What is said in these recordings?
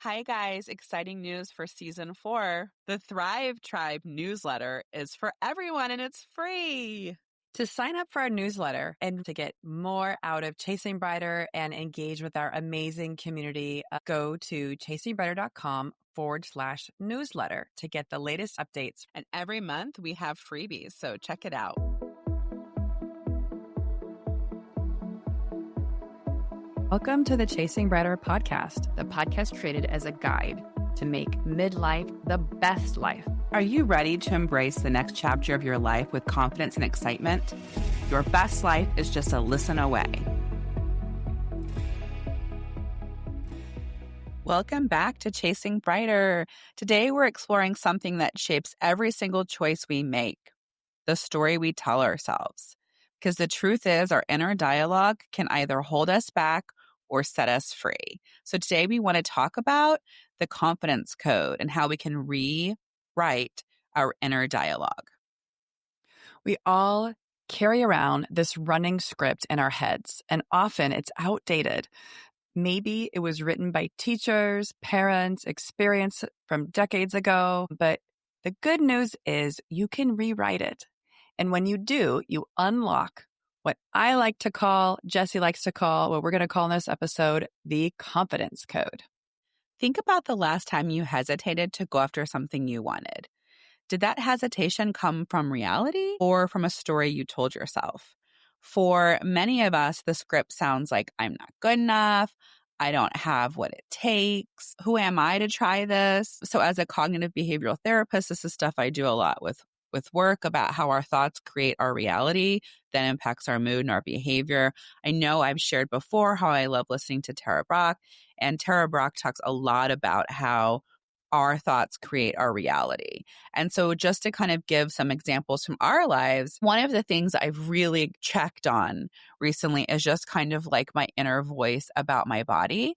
Hi, guys. Exciting news for season 4. The Thrive Tribe newsletter is for everyone and it's free. To sign up for our newsletter and to get more out of Chasing Brighter and engage with our amazing community, go to chasingbrighter.com/newsletter to get the latest updates. And every month we have freebies, so check it out. Welcome to the Chasing Brighter podcast, the podcast created as a guide to make midlife the best life. Are you ready to embrace the next chapter of your life with confidence and excitement? Your best life is just a listen away. Welcome back to Chasing Brighter. Today we're exploring something that shapes every single choice we make, the story we tell ourselves. Because the truth is, our inner dialogue can either hold us back or set us free. So today we want to talk about the confidence code and how we can rewrite our inner dialogue. We all carry around this running script in our heads, and often it's outdated. Maybe it was written by teachers, parents, experience from decades ago, but the good news is you can rewrite it. And when you do, you unlock what I like to call, Jessie likes to call, what we're going to call in this episode, the confidence code. Think about the last time you hesitated to go after something you wanted. Did that hesitation come from reality or from a story you told yourself? For many of us, the script sounds like, I'm not good enough. I don't have what it takes. Who am I to try this? So as a cognitive behavioral therapist, this is stuff I do a lot with work about how our thoughts create our reality that impacts our mood and our behavior. I know I've shared before how I love listening to Tara Brach, and Tara Brach talks a lot about how our thoughts create our reality. And so just to kind of give some examples from our lives, one of the things I've really checked on recently is just kind of like my inner voice about my body.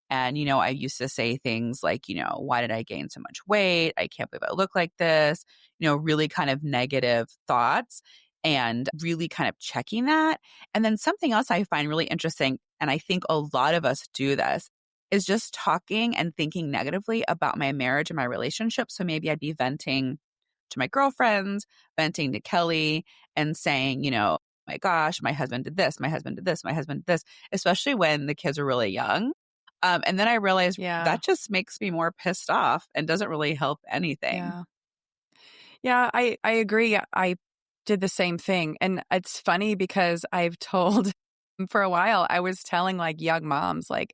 And, I used to say things like, why did I gain so much weight? I can't believe I look like this, really kind of negative thoughts and really kind of checking that. And then something else I find really interesting, and I think a lot of us do this, is just talking and thinking negatively about my marriage and my relationship. So maybe I'd be venting to my girlfriends, venting to Kelly and saying, my gosh, my husband did this, my husband did this, my husband did this, especially when the kids are really young. And then I realized that just makes me more pissed off and doesn't really help anything. Yeah, I agree. I did the same thing. And it's funny because I've told for a while, I was telling like young moms, like,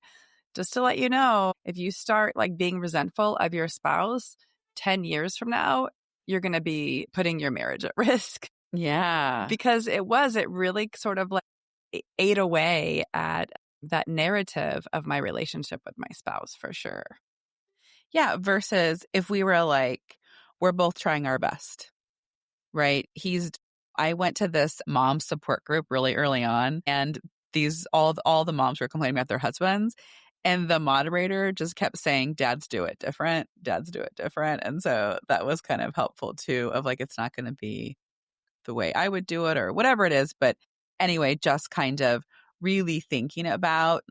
just to let you know, if you start like being resentful of your spouse 10 years from now, you're going to be putting your marriage at risk. Yeah. Because it really sort of like ate away at that narrative of my relationship with my spouse for sure. Yeah. Versus if we were like, we're both trying our best, right? I went to this mom support group really early on, and all the moms were complaining about their husbands. And the moderator just kept saying, dads do it different. Dads do it different. And so that was kind of helpful too, of like, it's not going to be the way I would do it or whatever it is. But anyway, just kind of really thinking about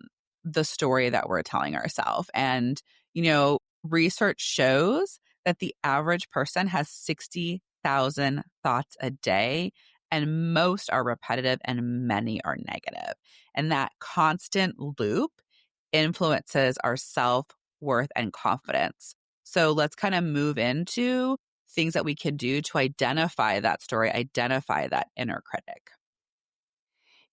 the story that we're telling ourselves. And, research shows that the average person has 60,000 thoughts a day, and most are repetitive and many are negative. And that constant loop influences our self-worth and confidence. So let's kind of move into things that we can do to identify that story, identify that inner critic.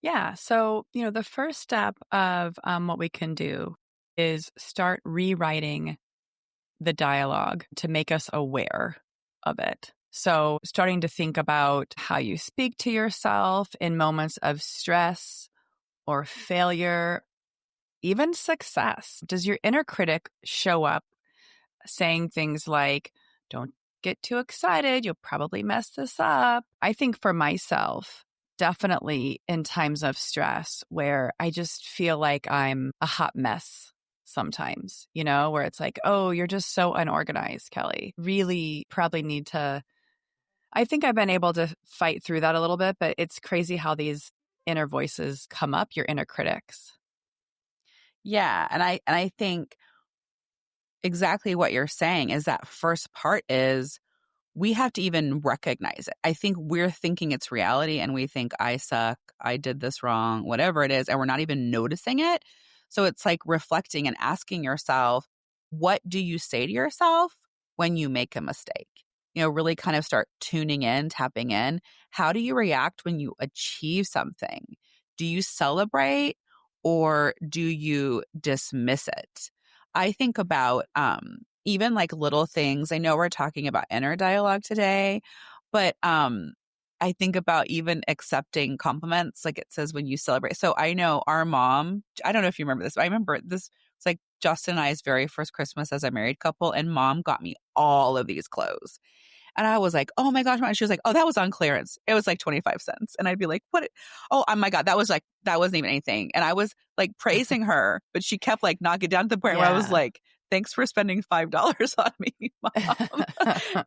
Yeah. So, the first step of what we can do is start rewriting the dialogue to make us aware of it. So, starting to think about how you speak to yourself in moments of stress or failure, even success. Does your inner critic show up saying things like, don't get too excited, you'll probably mess this up? I think for myself, definitely in times of stress where I just feel like I'm a hot mess sometimes, where it's like, oh, you're just so unorganized, Kelly. Really probably need to. I think I've been able to fight through that a little bit, but it's crazy how these inner voices come up, your inner critics. Yeah. And I think exactly what you're saying is that first part is we have to even recognize it. I think we're thinking it's reality and we think I suck, I did this wrong, whatever it is, and we're not even noticing it. So it's like reflecting and asking yourself, what do you say to yourself when you make a mistake? Really kind of start tuning in, tapping in. How do you react when you achieve something? Do you celebrate or do you dismiss it? I think about even like little things. I know we're talking about inner dialogue today, but I think about even accepting compliments. Like it says when you celebrate. So I know our mom, I don't know if you remember this, but I remember this. It's like Justin and I's very first Christmas as a married couple, and mom got me all of these clothes. And I was like, oh my gosh, Mom. She was like, oh, that was on clearance. It was like 25 cents. And I'd be like, what? Oh my God, that wasn't even anything. And I was like praising her, but she kept like knocking it down to the point where I was Yeah. like, thanks for spending $5 on me, Mom.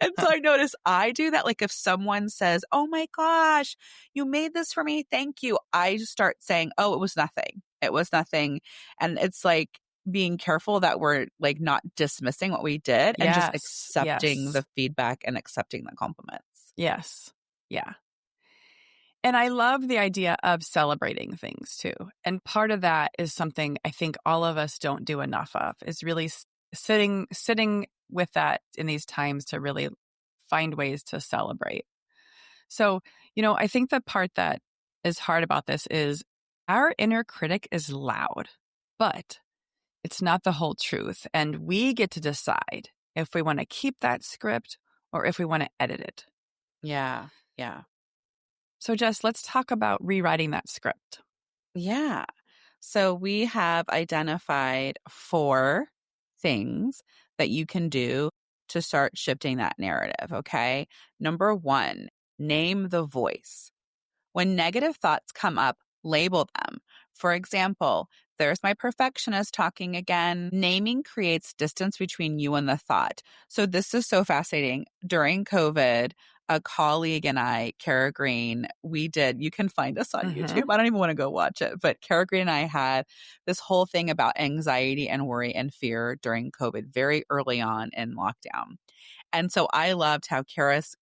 And so I noticed I do that. Like if someone says, oh my gosh, you made this for me. Thank you. I just start saying, oh, it was nothing. It was nothing. And it's like, being careful that we're like not dismissing what we did and just Yes. accepting Yes. the feedback and accepting the compliments. Yes. Yeah. And I love the idea of celebrating things too. And part of that is something I think all of us don't do enough of, is really sitting with that in these times to really find ways to celebrate. So, I think the part that is hard about this is our inner critic is loud, but it's not the whole truth. And we get to decide if we want to keep that script or if we want to edit it. Yeah. Yeah. So, Jess, let's talk about rewriting that script. Yeah. So we have identified 4 things that you can do to start shifting that narrative. Okay. Number 1, name the voice. When negative thoughts come up, label them. For example, there's my perfectionist talking again. Naming creates distance between you and the thought. So this is so fascinating. During COVID, a colleague and I, Kara Green, you can find us on YouTube. Mm-hmm. I don't even want to go watch it, but Kara Green and I had this whole thing about anxiety and worry and fear during COVID very early on in lockdown. And so I loved how Karis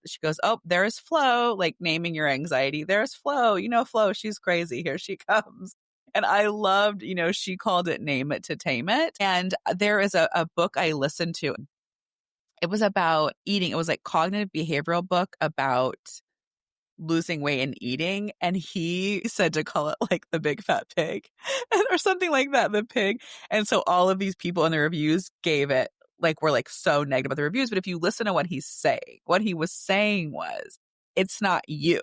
she goes, oh, there's Flo, like naming your anxiety. There's Flo, Flo, she's crazy. Here she comes. And I loved, she called it Name It to Tame It. And there is a book I listened to. It was about eating. It was like cognitive behavioral book about losing weight and eating. And he said to call it like the big fat pig or something like that, the pig. And so all of these people in the reviews were like so negative about the reviews. But if you listen to what what he was saying was, it's not you.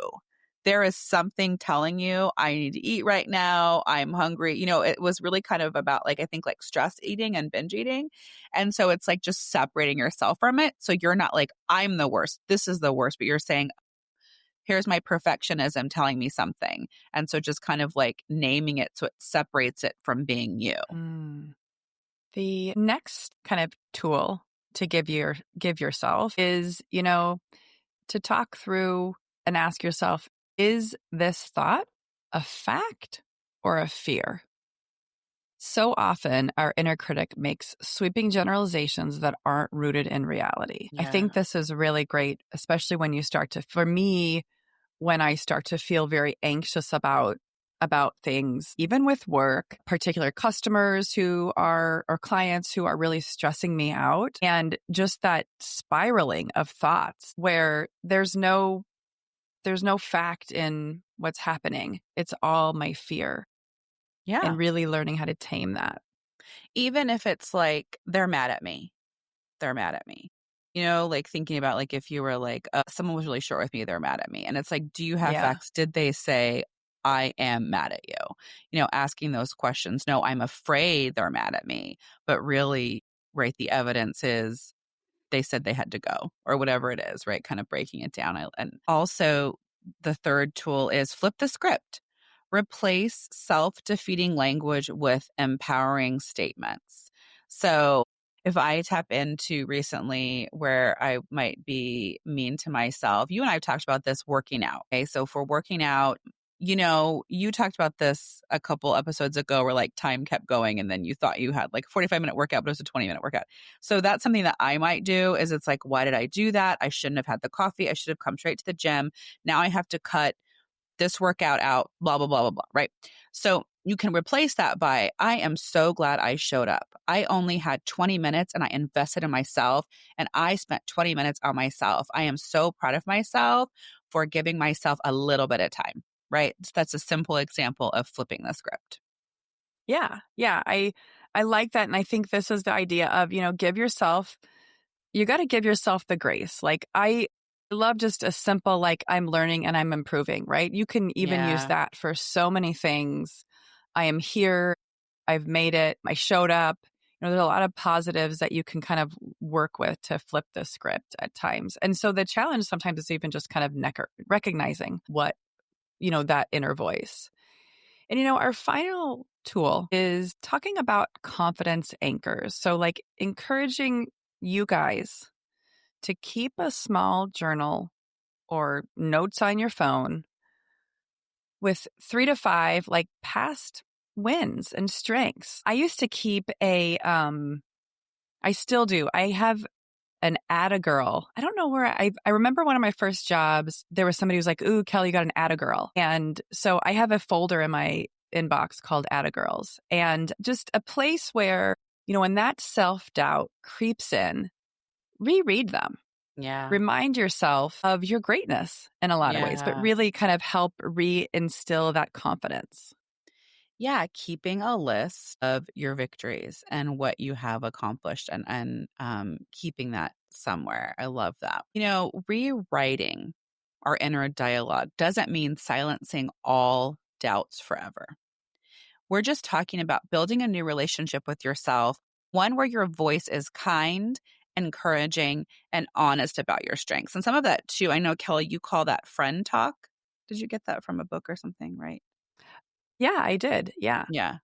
There is something telling you, I need to eat right now. I'm hungry. It was really kind of about like, I think like stress eating and binge eating. And so it's like just separating yourself from it. So you're not like, I'm the worst. This is the worst. But you're saying, here's my perfectionism telling me something. And so just kind of like naming it so it separates it from being you. Mm. The next kind of tool to give yourself is, to talk through and ask yourself, is this thought a fact or a fear? So often our inner critic makes sweeping generalizations that aren't rooted in reality. I think this is really great, especially when for me, when I start to feel very anxious about things, even with work, particular customers or clients who are really stressing me out, and just that spiraling of thoughts where there's no fact in what's happening. It's all my fear. Yeah. And really learning how to tame that. Even if it's like, they're mad at me. They're mad at me. Like thinking about like if you were like, someone was really short with me, they're mad at me. And it's like, do you have facts? Did they say, I am mad at you? Asking those questions. No, I'm afraid they're mad at me. But really, right, the evidence is they said they had to go or whatever it is, right? Kind of breaking it down. And also the third tool is flip the script. Replace self-defeating language with empowering statements. So if I tap into recently where I might be mean to myself, you and I have talked about this working out. Okay. So for working out, you talked about this a couple episodes ago where like time kept going and then you thought you had like a 45-minute workout, but it was a 20-minute workout. So that's something that I might do is it's like, why did I do that? I shouldn't have had the coffee. I should have come straight to the gym. Now I have to cut this workout out, blah, blah, blah, blah, blah, right? So you can replace that by, I am so glad I showed up. I only had 20 minutes and I invested in myself and I spent 20 minutes on myself. I am so proud of myself for giving myself a little bit of time, right? That's a simple example of flipping the script. Yeah. Yeah. I like that. And I think this is the idea of, you got to give yourself the grace. Like I love just a simple, like I'm learning and I'm improving, right? You can even use Yeah. that for so many things. I am here. I've made it. I showed up. There's a lot of positives that you can kind of work with to flip the script at times. And so the challenge sometimes is even just kind of recognizing what, that inner voice. And, our final tool is talking about confidence anchors. So, like, encouraging you guys to keep a small journal or notes on your phone with 3 to 5, like, past wins and strengths. I used to keep I still do. I have an Atta Girl. I don't know where I remember one of my first jobs, there was somebody who was like, "Ooh, Kelly, you got an Atta Girl." And so I have a folder in my inbox called Atta Girls, and just a place where, when that self-doubt creeps in, reread them. Yeah. Remind yourself of your greatness in a lot of ways, but Yeah. really kind of help reinstill that confidence. Yeah, keeping a list of your victories and what you have accomplished and keeping that somewhere. I love that. Rewriting our inner dialogue doesn't mean silencing all doubts forever. We're just talking about building a new relationship with yourself, one where your voice is kind, encouraging, and honest about your strengths. And some of that too, I know, Kelly, you call that friend talk. Did you get that from a book or something, right? Yeah, I did. Yeah. Yeah.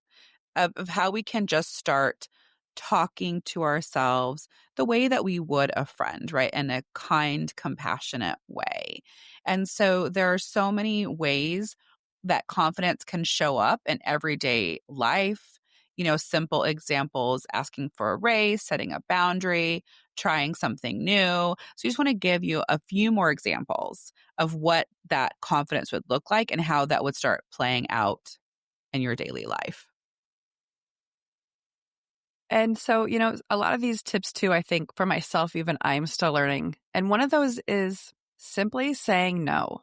Of how we can just start talking to ourselves the way that we would a friend, right? In a kind, compassionate way. And so there are so many ways that confidence can show up in everyday life. Simple examples, asking for a raise, setting a boundary, trying something new. So I just want to give you a few more examples of what that confidence would look like and how that would start playing out in your daily life. And so, a lot of these tips too, I think for myself, even I'm still learning. And one of those is simply saying no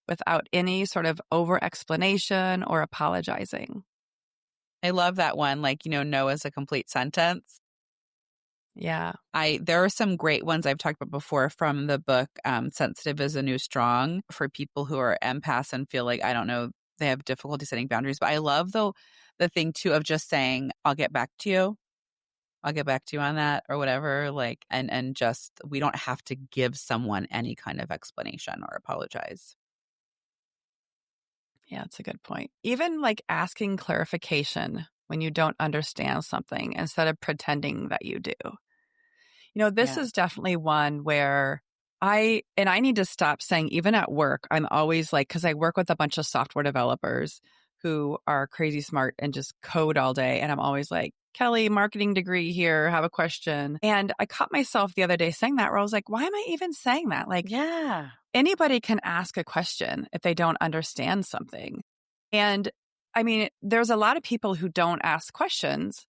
without any sort of over explanation or apologizing. I love that one. Like, no is a complete sentence. Yeah. There are some great ones I've talked about before from the book, Sensitive is the New Strong, for people who are empaths and feel like, I don't know, they have difficulty setting boundaries. But I love the thing too of just saying, I'll get back to you. I'll get back to you on that or whatever. Like, and just, we don't have to give someone any kind of explanation or apologize. Yeah, that's a good point. Even like asking clarification when you don't understand something instead of pretending that you do. This Yeah. is definitely one where I need to stop saying, even at work, I'm always like, because I work with a bunch of software developers who are crazy smart and just code all day. And I'm always like, Kelly, marketing degree here, have a question. And I caught myself the other day saying that, where I was like, why am I even saying that? Like, Yeah. anybody can ask a question if they don't understand something. And I mean, there's a lot of people who don't ask questions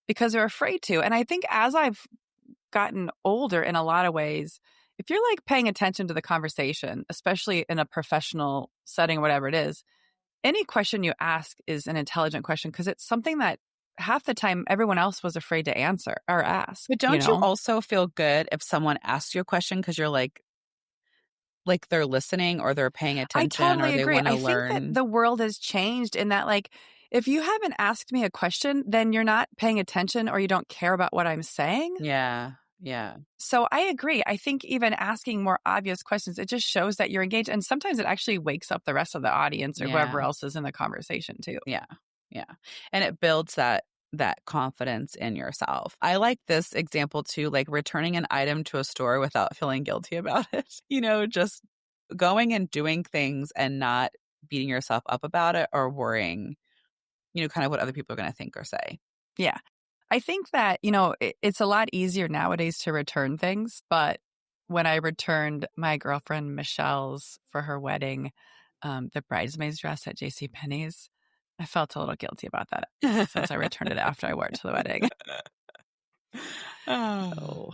because they're afraid to. And I think as I've gotten older in a lot of ways, if you're like paying attention to the conversation, especially in a professional setting, whatever it is, any question you ask is an intelligent question because it's something that half the time everyone else was afraid to answer or ask. But don't you also feel good if someone asks you a question because you're like they're listening or they're paying I attention or totally they agree. want to I think that learn? the world has changed in that, like, if you haven't asked me a question, then you're not paying attention or you don't care about what I'm saying. Yeah. Yeah. So I agree. I think even asking more obvious questions, it just shows that you're engaged. And sometimes it actually wakes up the rest of the audience or whoever Yeah. else is in the conversation too. Yeah. Yeah. And it builds that confidence in yourself. I like this example too, like returning an item to a store without feeling guilty about it. Just going and doing things and not beating yourself up about it or worrying, kind of what other people are going to think or say. Yeah. I think that, it's a lot easier nowadays to return things. But when I returned my girlfriend Michelle's for her wedding, the bridesmaid's dress at JCPenney's, I felt a little guilty about that since I returned it after I wore it to the wedding. Oh.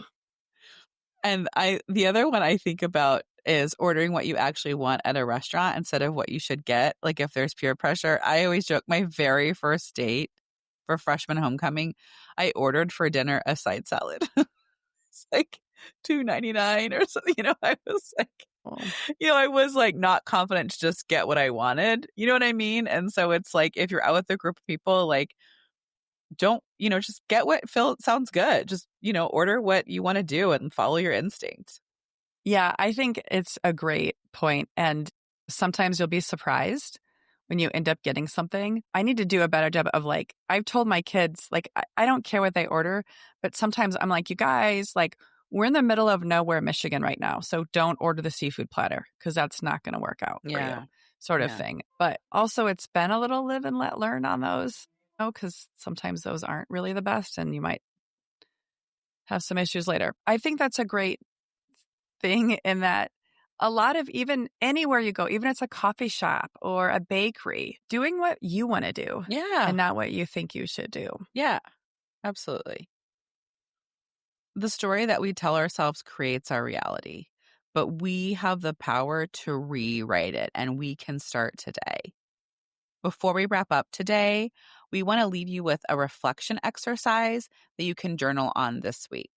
And the other one I think about is ordering what you actually want at a restaurant instead of what you should get. Like if there's peer pressure, I always joke my very first date for freshman homecoming, I ordered for dinner a side salad. It's like $2.99 or something. I was like, I was like not confident to just get what I wanted. You know what I mean? And so it's like if you're out with a group of people, like don't, just get what sounds good. Just, order what you want to do and follow your instinct. Yeah, I think it's a great point. And sometimes you'll be surprised when you end up getting something. I need to do a better job of like, I've told my kids, like, I don't care what they order, but sometimes I'm like, you guys, like, we're in the middle of nowhere, Michigan right now. So don't order the seafood platter because that's not going to work out for you, sort of thing. But also it's been a little live and let learn on those, because sometimes those aren't really the best and you might have some issues later. I think that's a great thing in that a lot of, even anywhere you go, even if it's a coffee shop or a bakery, doing what you want to do and not what you think you should do. Yeah, absolutely. The story that we tell ourselves creates our reality, but we have the power to rewrite it, and we can start today. Before we wrap up today, we want to leave you with a reflection exercise that you can journal on this week.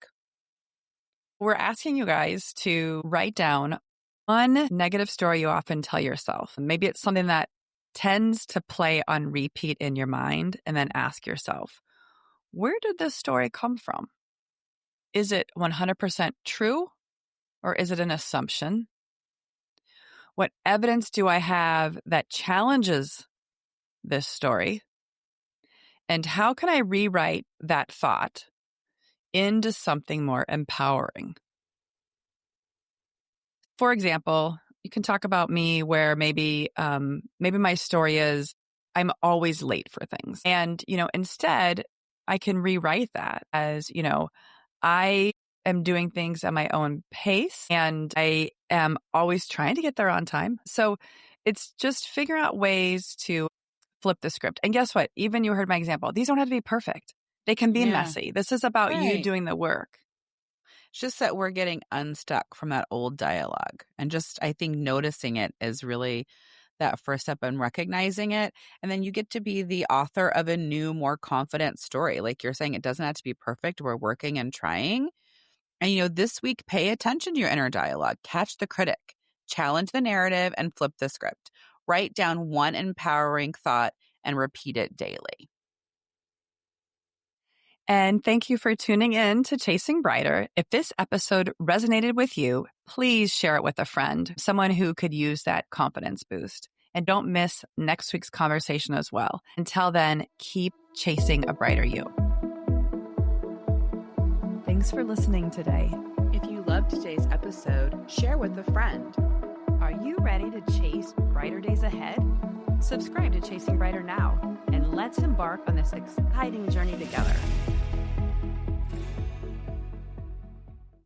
We're asking you guys to write down one negative story you often tell yourself. Maybe it's something that tends to play on repeat in your mind, and then ask yourself, where did this story come from? Is it 100% true, or is it an assumption? What evidence do I have that challenges this story? And how can I rewrite that thought into something more empowering? For example, you can talk about me where maybe my story is I'm always late for things. And, instead I can rewrite that as, I am doing things at my own pace and I am always trying to get there on time. So it's just figuring out ways to flip the script. And guess what? Even you heard my example. These don't have to be perfect. They can be messy. This is about you doing the work. It's just that we're getting unstuck from that old dialogue. And just, I think noticing it is really that first step in recognizing it. And then you get to be the author of a new, more confident story. Like you're saying, it doesn't have to be perfect. We're working and trying. And, this week, pay attention to your inner dialogue. Catch the critic. Challenge the narrative and flip the script. Write down one empowering thought and repeat it daily. And thank you for tuning in to Chasing Brighter. If this episode resonated with you, please share it with a friend, someone who could use that confidence boost. And don't miss next week's conversation as well. Until then, keep chasing a brighter you. Thanks for listening today. If you loved today's episode, share with a friend. Are you ready to chase brighter days ahead? Subscribe to Chasing Brighter now, and let's embark on this exciting journey together.